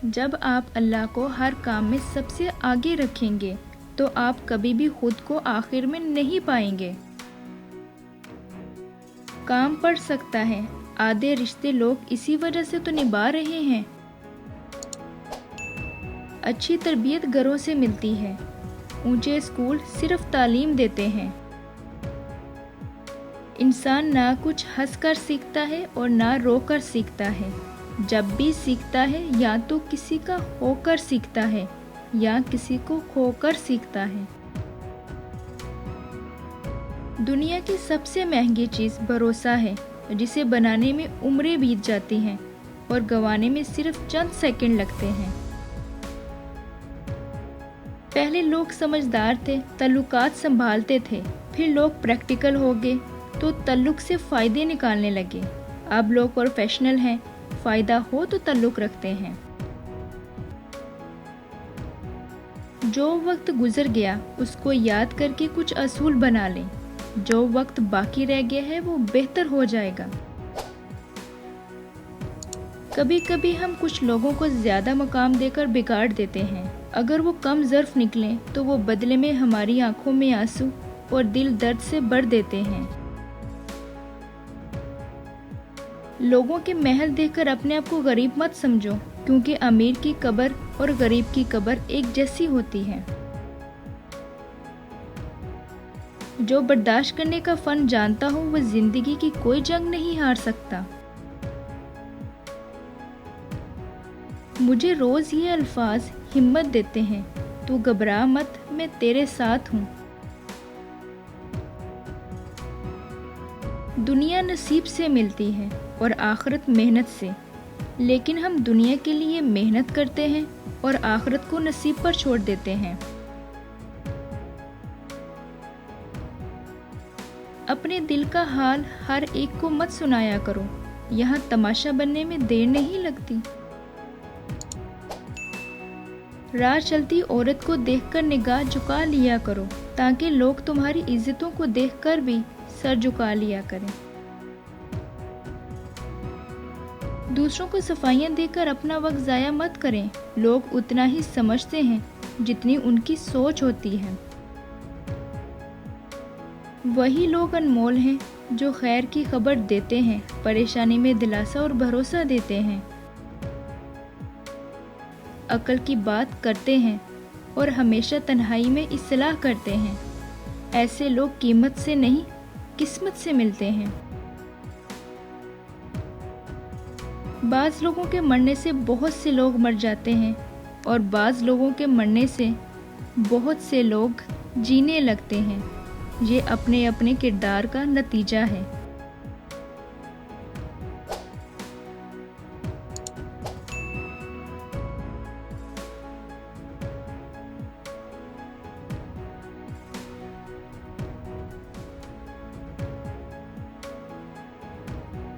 جب آپ اللہ کو ہر کام میں سب سے آگے رکھیں گے تو آپ کبھی بھی خود کو آخر میں نہیں پائیں گے۔ کام پڑ سکتا ہے، آدھے رشتے لوگ اسی وجہ سے تو نبھا رہے ہیں۔ اچھی تربیت گھروں سے ملتی ہے، اونچے اسکول صرف تعلیم دیتے ہیں۔ انسان نہ کچھ ہنس کر سیکھتا ہے اور نہ رو کر سیکھتا ہے۔ جب بھی سیکھتا ہے یا تو کسی کا ہو کر سیکھتا ہے یا کسی کو کھو کر سیکھتا ہے۔ دنیا کی سب سے مہنگی چیز بھروسہ ہے، جسے بنانے میں عمریں بیت جاتی ہیں اور گنوانے میں صرف چند سیکنڈ لگتے ہیں۔ پہلے لوگ سمجھدار تھے، تعلقات سنبھالتے تھے، پھر لوگ پریکٹیکل ہو گئے تو تعلق سے فائدے نکالنے لگے۔ اب لوگ پروفیشنل ہیں، فائدہ ہو تو تعلق رکھتے ہیں۔ جو وقت گزر گیا اس کو یاد کر کے کچھ اصول بنا لیں، جو وقت باقی رہ گیا ہے وہ بہتر ہو جائے گا۔ کبھی کبھی ہم کچھ لوگوں کو زیادہ مقام دے کر بگاڑ دیتے ہیں۔ اگر وہ کم ظرف نکلیں تو وہ بدلے میں ہماری آنکھوں میں آنسو اور دل درد سے بھر دیتے ہیں۔ لوگوں کے محل دیکھ کر اپنے آپ کو غریب مت سمجھو، کیونکہ امیر کی قبر اور غریب کی قبر ایک جیسی ہوتی ہے۔ جو برداشت کرنے کا فن جانتا ہو وہ زندگی کی کوئی جنگ نہیں ہار سکتا۔ مجھے روز یہ الفاظ ہمت دیتے ہیں، تو گھبرا مت، میں تیرے ساتھ ہوں۔ دنیا نصیب سے ملتی ہے اور آخرت محنت سے، لیکن ہم دنیا کے لیے محنت کرتے ہیں اور آخرت کو نصیب پر چھوڑ دیتے ہیں۔ اپنے دل کا حال ہر ایک کو مت سنایا کرو، یہاں تماشا بننے میں دیر نہیں لگتی۔ راہ چلتی عورت کو دیکھ کر نگاہ جھکا لیا کرو، تاکہ لوگ تمہاری عزتوں کو دیکھ کر بھی سر جھکا لیا کریں۔ دوسروں کو صفائیاں دے کر اپنا وقت ضائع مت کریں، لوگ اتنا ہی سمجھتے ہیں جتنی ان کی سوچ ہوتی ہے۔ وہی لوگ انمول ہیں جو خیر کی خبر دیتے ہیں، پریشانی میں دلاسا اور بھروسہ دیتے ہیں، عقل کی بات کرتے ہیں اور ہمیشہ تنہائی میں اصلاح کرتے ہیں۔ ایسے لوگ قیمت سے نہیں، قسمت سے ملتے ہیں۔ بعض لوگوں کے مرنے سے بہت سے لوگ مر جاتے ہیں اور بعض لوگوں کے مرنے سے بہت سے لوگ جینے لگتے ہیں۔ یہ اپنے اپنے کردار کا نتیجہ ہے۔